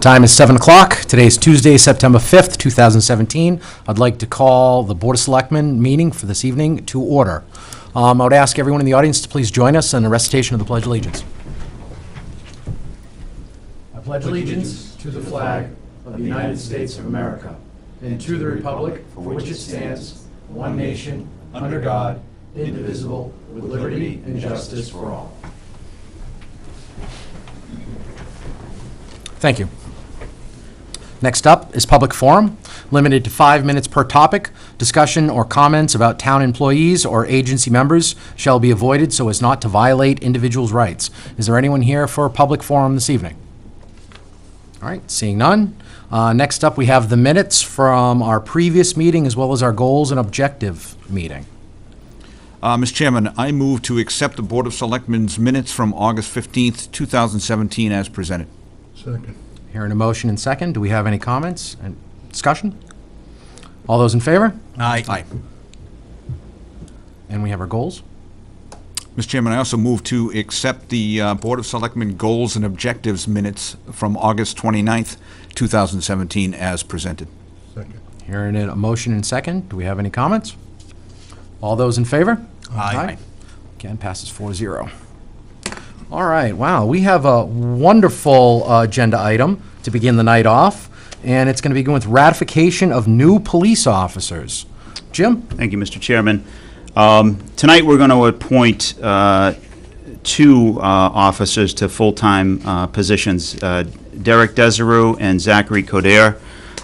Time is 7 o'clock. Today is Tuesday, September 5th, 2017. I'd like to call the Board of Selectmen meeting for this evening to order. I would ask everyone in the audience to please join us in a recitation of the Pledge of Allegiance. I pledge allegiance to the flag of the United States of America and to the republic for which it stands, one nation, under God, indivisible, with liberty and justice for all. Thank you. Next up is public forum, limited to 5 minutes per topic. Discussion or comments about town employees or agency members shall be avoided so as not to violate individuals' rights. Is there anyone here for a public forum this evening? All right, seeing none. Next up, we have the minutes from our previous meeting as well as our goals and objective meeting. Mr. Chairman, I move to accept the Board of Selectmen's minutes from August 15th, 2017 as presented. Second. Hearing a motion and second, do we have any comments and discussion? All those in favor? Aye. Aye. And we have our goals. Mr. Chairman, I also move to accept the Board of Selectmen goals and objectives minutes from August 29th, 2017 as presented. Second. Hearing a motion and second, do we have any comments? All those in favor? Aye. Again, passes 4-0. All right, wow, we have a wonderful agenda item to begin the night off, and it's going to begin with ratification of new police officers. Jim? Thank you, Mr. Chairman. Tonight, we're going to appoint two officers to full-time positions, Derek Desereau and Zachary Coder.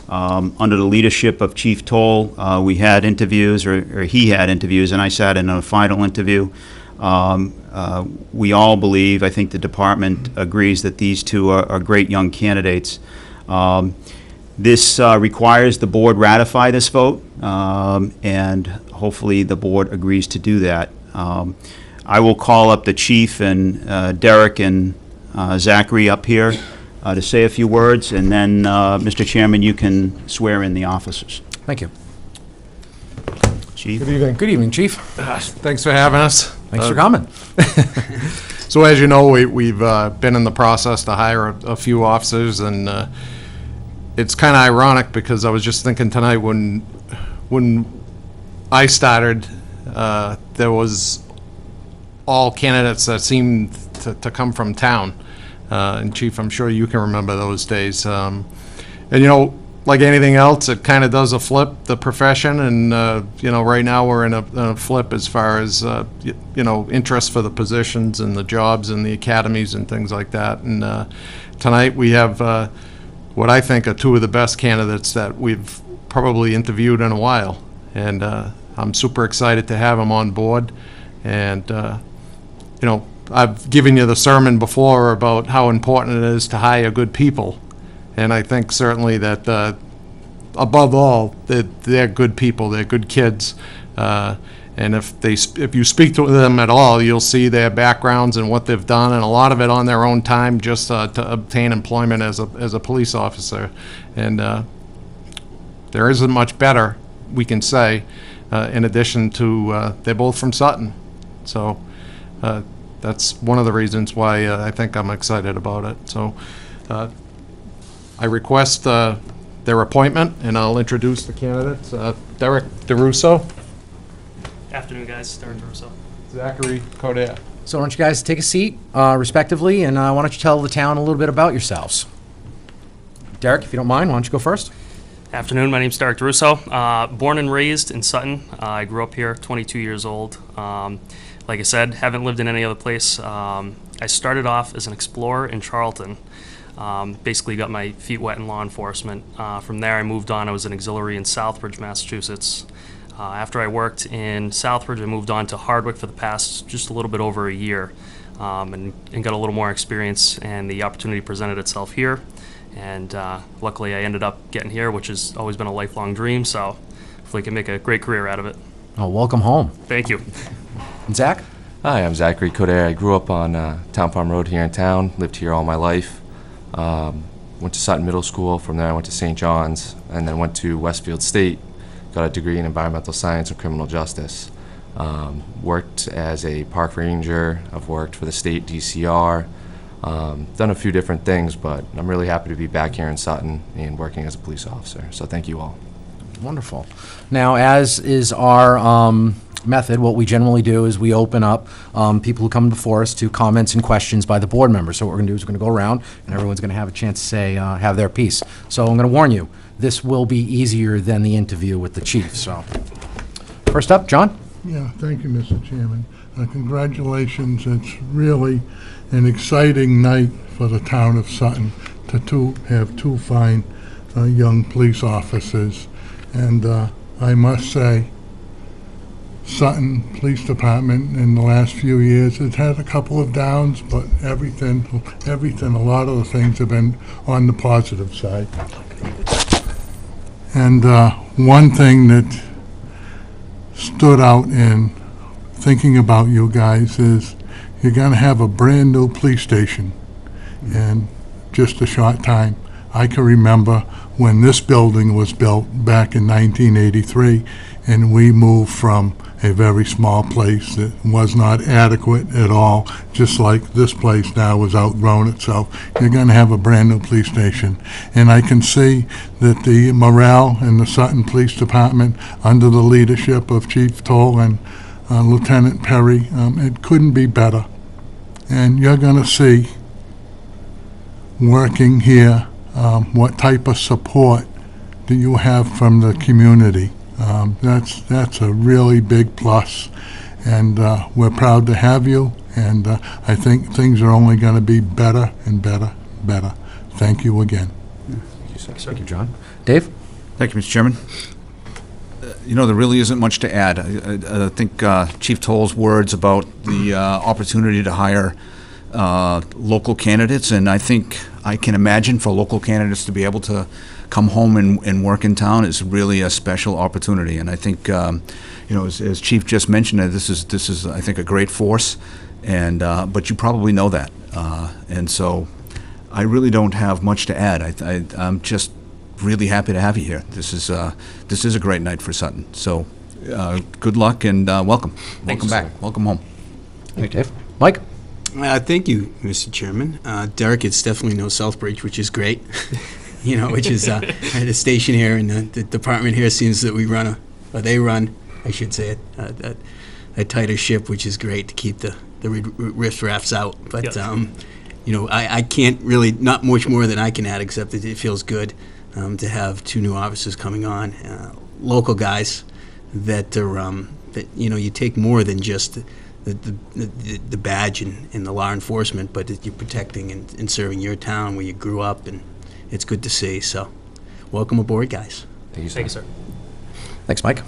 Under the leadership of Chief Toll, we had interviews, or he had interviews, and I sat in a final interview. We all believe, I think the department agrees, that these two are great young candidates. This requires the board ratify this vote, and hopefully the board agrees to do that. I will call up the chief and Derek and Zachary up here to say a few words, and then, Mr. Chairman, you can swear in the officers. Thank you. Chief? Good evening. Good evening, Chief. Thanks for having us. Thanks for coming. So as you know, we've been in the process to hire a few officers, and it's kind of ironic because I was just thinking tonight when I started, there was all candidates that seemed to come from town. And Chief, I'm sure you can remember those days. And you know, like anything else, it kind of does a flip, the profession, and you know, right now we're in a flip as far as you know, interest for the positions and the jobs and the academies and things like that. And tonight we have what I think are two of the best candidates that we've probably interviewed in a while, and I'm super excited to have them on board. And you know, I've given you the sermon before about how important it is to hire good people. And I think certainly that, above all, they're good people, they're good kids. And if you speak to them at all, you'll see their backgrounds and what they've done, and a lot of it on their own time just to obtain employment as a police officer. And there isn't much better, we can say, in addition to they're both from Sutton. So that's one of the reasons why I think I'm excited about it. So I request their appointment, and I'll introduce the candidates. Derek DeRusso. Afternoon, guys. Derek DeRusso. Zachary Coder. So why don't you guys take a seat, respectively, and why don't you tell the town a little bit about yourselves? Derek, if you don't mind, why don't you go first? Afternoon. My name's Derek DeRusso. Born and raised in Sutton. I grew up here, 22 years old. Like I said, haven't lived in any other place. I started off as an explorer in Charlton. Basically got my feet wet in law enforcement. From there I moved on. I was an auxiliary in Southbridge, Massachusetts. After I worked in Southbridge, I moved on to Hardwick for the past just a little bit over a year, and got a little more experience, and the opportunity presented itself here. And luckily I ended up getting here, which has always been a lifelong dream, so hopefully I can make a great career out of it. Oh, welcome home. Thank you. And Zach? Hi, I'm Zachary Coder. I grew up on Town Farm Road here in town, lived here all my life. Went to Sutton Middle School. From there I went to St. John's, and then went to Westfield State, got a degree in environmental science and criminal justice. Worked as a park ranger. I've worked for the state DCR. Done a few different things, but I'm really happy to be back here in Sutton and working as a police officer. So thank you all. Wonderful. Now, as is our method, what we generally do is we open up people who come before us to comments and questions by the board members. So what we're going to do is we're going to go around, and everyone's going to have a chance to say, have their piece. So I'm going to warn you, this will be easier than the interview with the chief. So first up, John. Yeah, thank you, Mr. Chairman. Congratulations. It's really an exciting night for the town of Sutton to have two fine young police officers. And I must say, Sutton Police Department in the last few years has had a couple of downs, but everything, a lot of the things have been on the positive side. And one thing that stood out in thinking about you guys is you're going to have a brand-new police station in just a short time. I can remember when this building was built back in 1983, and we moved from a very small place that was not adequate at all, just like this place now has outgrown itself. You're going to have a brand-new police station. And I can see that the morale in the Sutton Police Department, under the leadership of Chief Toll and Lieutenant Perry, it couldn't be better. And you're going to see, working here, what type of support do you have from the community. That's a really big plus, and we're proud to have you, and I think things are only going to be better and better. Thank you again. Thank you, John. Dave? Thank you, Mr. Chairman. There really isn't much to add. I think Chief Toll's words about the opportunity to hire local candidates, and I think I can imagine for local candidates to be able to come home and work in town is really a special opportunity. And I think, as Chief just mentioned, this is I think a great force, and but you probably know that, and so I really don't have much to add. I'm just really happy to have you here. This is a great night for Sutton. So good luck and welcome. Welcome back. Welcome home. Thank you, Dave. Mike? Thank you, Mr. Chairman. Derek, it's definitely no Southbridge, which is great. Which is I had a station here, and the department here seems that they run, I should say, a tighter ship, which is great to keep the riff-raffs out. But yes. I can't really, not much more than I can add, except that it feels good to have two new officers coming on, local guys that are you take more than just the badge and the law enforcement, but that you're protecting and serving your town where you grew up, and it's good to see. So welcome aboard, guys. Thank you, sir. Thank you, sir. Thanks, Mike.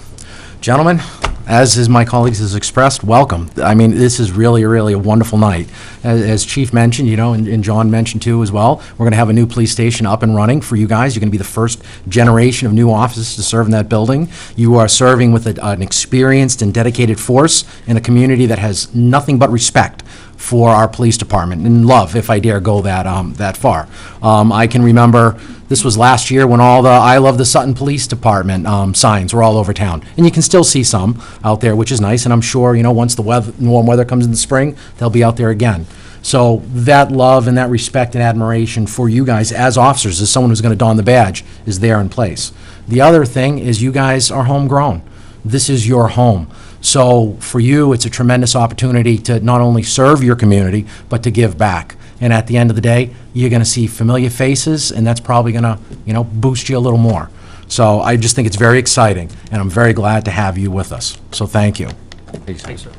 Gentlemen, as is my colleagues has expressed, welcome. I mean, this is really a wonderful night. As Chief mentioned, and John mentioned too as well, we're going to have a new police station up and running for you guys. You're going to be the first generation of new officers to serve in that building. You are serving with an experienced and dedicated force in a community that has nothing but respect for our police department, and love, if I dare go that far. I can remember, this was last year when all the I Love the Sutton Police Department signs were all over town. And you can still see some out there, which is nice, and I'm sure, once the warm weather comes in the spring, they'll be out there again. So that love and that respect and admiration for you guys as officers, as someone who's going to don the badge, is there in place. The other thing is you guys are homegrown. This is your home. So for you, it's a tremendous opportunity to not only serve your community, but to give back. And at the end of the day, you're going to see familiar faces, and that's probably going to, boost you a little more. So I just think it's very exciting, and I'm very glad to have you with us. So thank you. Thanks, sir.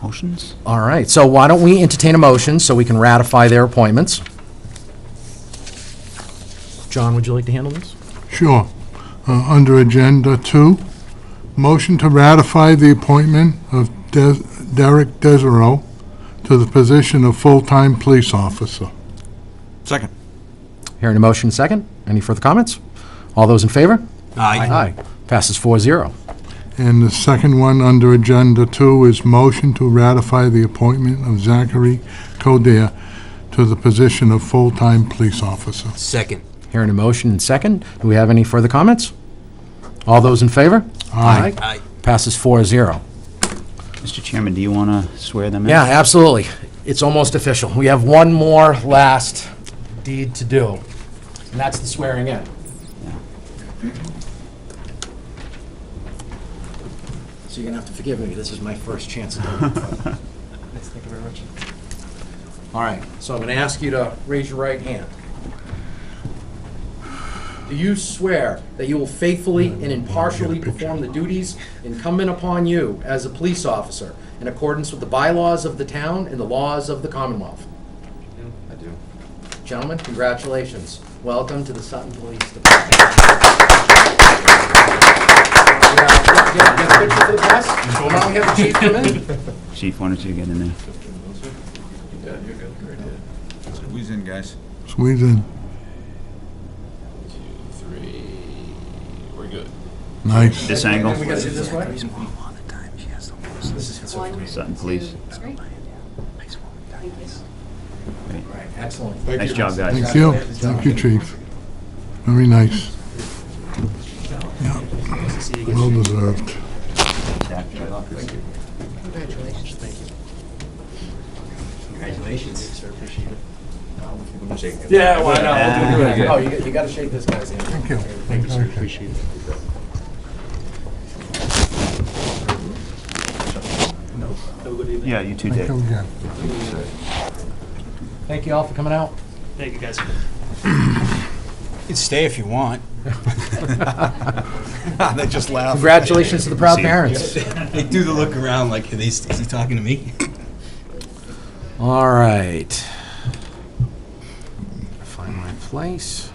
Motions? All right, so why don't we entertain a motion so we can ratify their appointments? John, would you like to handle this? Sure. Under Agenda 2, motion to ratify the appointment of Derek Desereau to the position of full-time police officer. Second. Hearing a motion second. Any further comments? All those in favor? Aye. Passes 4-0. And the second one under Agenda 2 is motion to ratify the appointment of Zachary Coder to the position of full-time police officer. Second. Hearing a motion and second. Do we have any further comments? All those in favor? Aye. Aye. Passes 4-0. Mr. Chairman, do you want to swear them in? Yeah, absolutely. it's almost official. We have one more last deed to do, and that's the swearing in. So you're gonna have to forgive me, this is my first chance of doing it. Thank you very much. All right, so I'm gonna ask you to raise your right hand. Do you swear that you will faithfully and impartially perform the duties incumbent upon you as a police officer in accordance with the bylaws of the town and the laws of the Commonwealth? I do. Gentlemen, congratulations. Welcome to the Sutton Police Department. Get a picture for the press? Now we have the chief come in. Chief, why don't you get in there? Squeeze in, guys. Squeeze in. Nice. This angle? We gotta do this way? Sutton Police. Right, excellent. Nice job, guys. Thank you. Thank you, Chief. Very nice. Yeah. Well deserved. Congratulations. Thank you. Congratulations. Yeah, why not? Oh, you gotta shake this guy's hand. Thank you. Thank you, Appreciate it. Yeah, you too, Thank Dave. you again. Thank you all for coming out. Thank you, guys. You can stay if you want. They just laugh. Congratulations to the proud parents. They do the look around like, is he talking to me? All right. Find my place.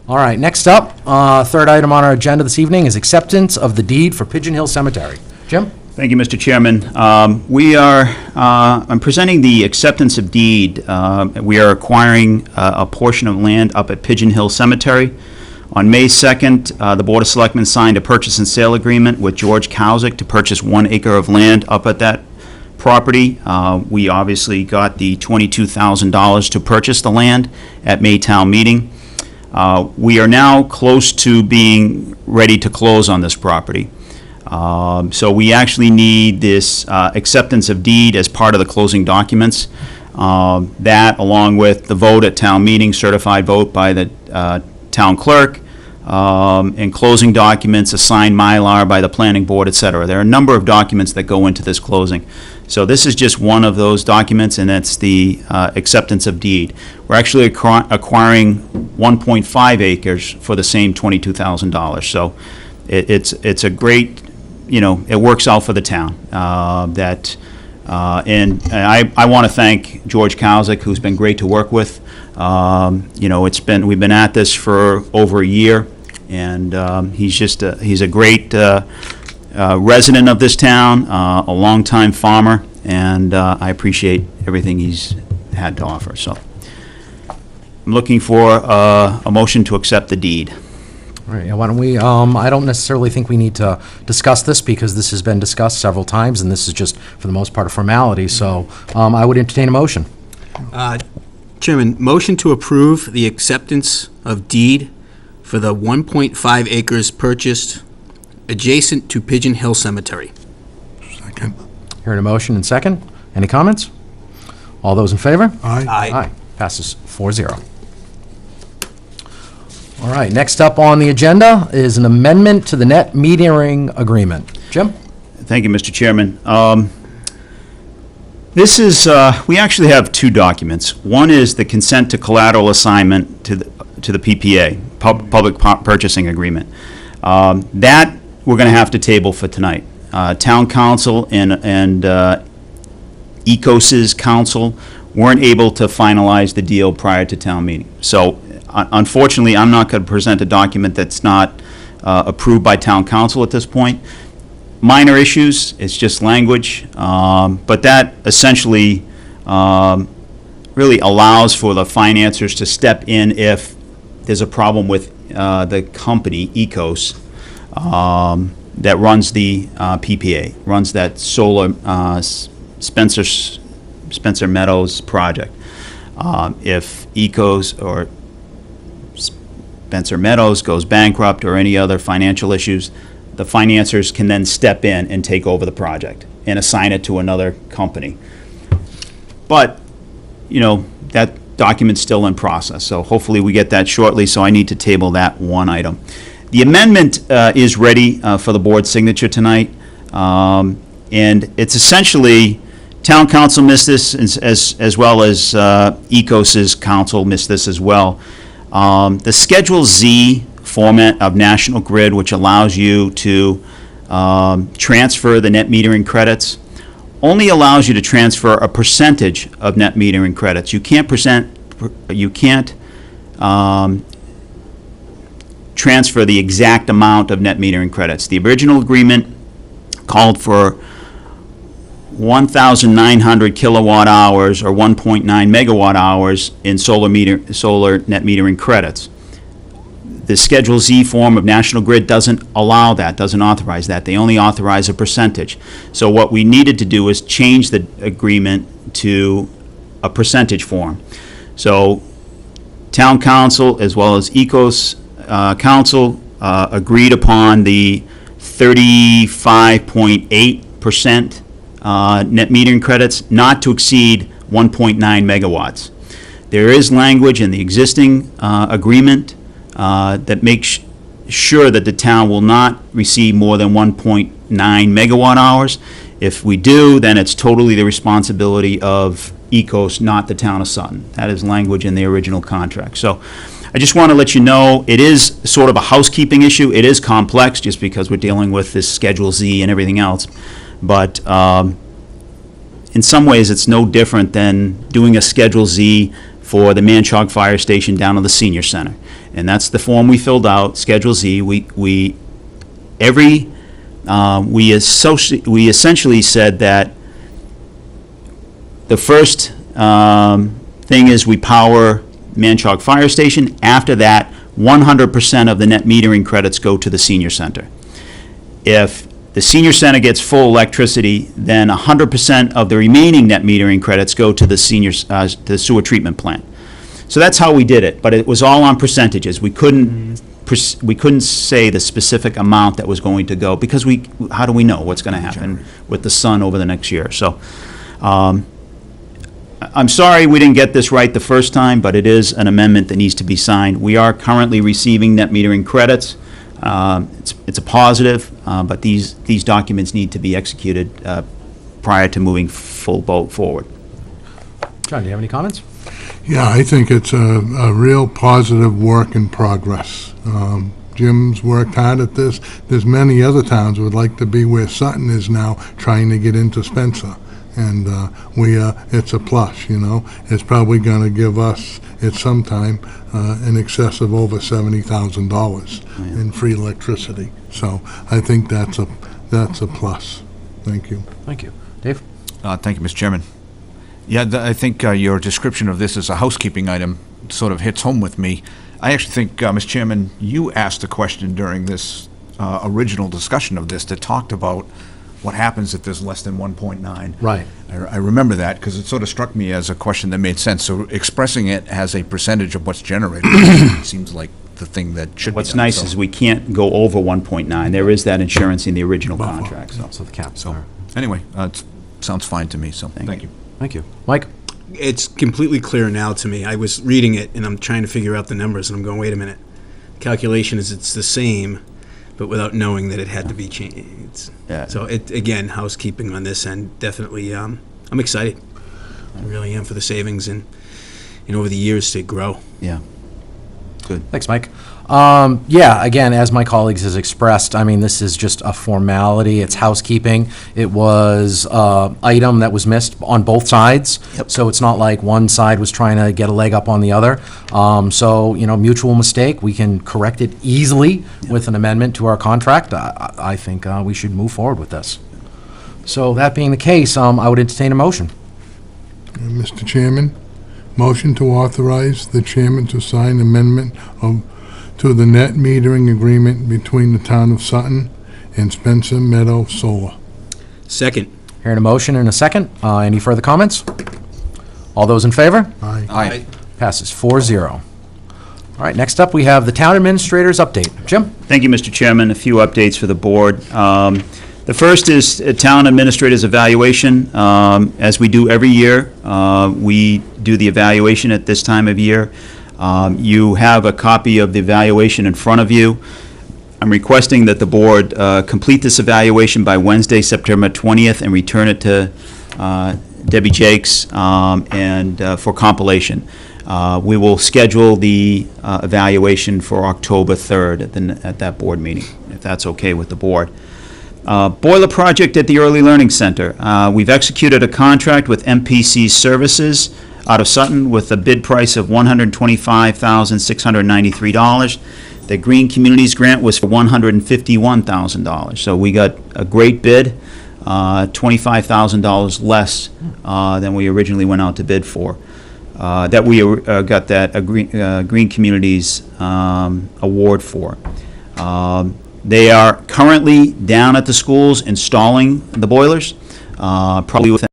All right, next up, third item on our agenda this evening is acceptance of the deed for Pigeon Hill Cemetery. Jim? Thank you, Mr. Chairman. I'm presenting the acceptance of deed. We are acquiring a portion of land up at Pigeon Hill Cemetery. On May 2nd, the Board of Selectmen signed a purchase and sale agreement with George Kowzik to purchase 1 acre of land up at that property. We obviously got the $22,000 to purchase the land at Maytown meeting. We are now close to being ready to close on this property. So we actually need this acceptance of deed as part of the closing documents. That, along with the vote at town meeting, certified vote by the town clerk, and closing documents, a signed Mylar by the planning board, et cetera. There are a number of documents that go into this closing. So this is just one of those documents, and that's the acceptance of deed. We're actually acquiring 1.5 acres for the same $22,000. So it's a great, it works out for the town. And I want to thank George Kowzik, who's been great to work with. We've been at this for over a year, and he's a great resident of this town, a longtime farmer, and I appreciate everything he's had to offer. So I'm looking for a motion to accept the deed. All right, why don't we, I don't necessarily think we need to discuss this because this has been discussed several times, and this is just, for the most part, a formality, so I would entertain a motion. Chairman, motion to approve the acceptance of deed for the 1.5 acres purchased adjacent to Pigeon Hill Cemetery. Second. Hearing a motion and second. Any comments? All those in favor? Aye. Aye. Passes 4-0. All right, next up on the agenda is an amendment to the net metering agreement. Jim? Thank you, Mr. Chairman. This is, we actually have two documents. One is the consent to collateral assignment to the PPA, Public Purchasing Agreement. That we're going to have to table for tonight. Town Council and ECOS's council weren't able to finalize the deal prior to town meeting. So unfortunately, I'm not going to present a document that's not approved by Town Council at this point. Minor issues, it's just language, but that essentially really allows for the financiers to step in if there's a problem with the company, ECOS, that runs the PPA, runs that solar Spencer Meadows project. If ECOS or Spencer Meadows goes bankrupt or any other financial issues, the financiers can then step in and take over the project. and assign it to another company. But, that document's still in process, so hopefully we get that shortly, so I need to table that one item. The amendment is ready for the board's signature tonight, and it's essentially, town council missed this, as well as ECOS's council missed this as well. The Schedule Z format of National Grid, which allows you to transfer the net metering credits, only allows you to transfer a percentage of net metering credits. You can't transfer the exact amount of net metering credits. The original agreement called for 1,900 kilowatt hours or 1.9 megawatt hours in solar net metering credits. The Schedule Z form of National Grid doesn't allow that, doesn't authorize that. They only authorize a percentage. So what we needed to do is change the agreement to a percentage form. So town council as well as ECOS council agreed upon the 35.8% net metering credits, not to exceed 1.9 megawatts. There is language in the existing agreement that makes sure that the town will not receive more than 1.9 megawatt hours. If we do, then it's totally the responsibility of ECOS, not the town of Sutton. That is language in the original contract. So I just want to let you know, it is sort of a housekeeping issue. It is complex just because we're dealing with this Schedule Z and everything else. But in some ways, it's no different than doing a Schedule Z for the Manchog Fire Station down at the Senior Center. And that's the form we filled out, Schedule Z. We essentially said that the first thing is we power Manchog Fire Station. After that, 100% of the net metering credits go to the Senior Center. If the Senior Center gets full electricity, then 100% of the remaining net metering credits go to the the sewer treatment plant. So that's how we did it, but it was all on percentages. We couldn't say the specific amount that was going to go, because how do we know what's going to happen with the sun over the next year? So I'm sorry we didn't get this right the first time, but it is an amendment that needs to be signed. We are currently receiving net metering credits. It's a positive, but these documents need to be executed prior to moving full boat forward. John, do you have any comments? Yeah, I think it's a real positive work in progress. Jim's worked hard at this. There's many other towns would like to be where Sutton is now, trying to get into Spencer. And it's a plus, It's probably going to give us, at some time, in excess of over $70,000 in free electricity. So I think that's a plus. Thank you. Thank you. Dave? Thank you, Mr. Chairman. Yeah, I think your description of this as a housekeeping item sort of hits home with me. I actually think, Mr. Chairman, you asked a question during this original discussion of this that talked about what happens if there's less than 1.9. Right. I remember that because it sort of struck me as a question that made sense. So expressing it as a percentage of what's generated seems like the thing that should What's be done. nice is we can't go over 1.9. There is that insurance in the original contract. So the caps So are. anyway, it sounds fine to me, so thank you. Thank you. Mike? It's completely clear now to me. I was reading it, and I'm trying to figure out the numbers, and I'm going, wait a minute. Calculation is it's the same, but without knowing that it had to be changed. Yeah. So, again, housekeeping on this end, definitely, I'm excited. I really am, for the savings and over the years to grow. Yeah. Good. Thanks, Mike. Yeah, again, as my colleagues has expressed, I mean, this is just a formality. It's housekeeping. It was an item that was missed on both sides. Yep. So it's not like one side was trying to get a leg up on the other. So, mutual mistake. We can correct it easily with an amendment to our contract. I think we should move forward with this. So that being the case, I would entertain a motion. Mr. Chairman, motion to authorize the chairman to sign amendment to the net metering agreement between the town of Sutton and Spencer Meadow Solar. Second. Hearing a motion and a second. Any further comments? All those in favor? Aye. Aye. Passes 4-0. All right, next up, we have the town administrator's update. Jim? Thank you, Mr. Chairman. A few updates for the board. The The first is Town Administrator's Evaluation. As we do every year, we do the evaluation at this time of year. You have a copy of the evaluation in front of you. I'm requesting that the board complete this evaluation by Wednesday, September 20th, and return it to Debbie Jakes for compilation. We will schedule the evaluation for October 3rd at that board meeting, if that's okay with the board. Boiler project at the Early Learning Center. We've executed a contract with MPC Services out of Sutton with a bid price of $125,693. The Green Communities grant was for $151,000. So we got a great bid, $25,000 less than we originally went out to bid for. That we got that Green Communities award for. They are currently down at the schools installing the boilers, probably within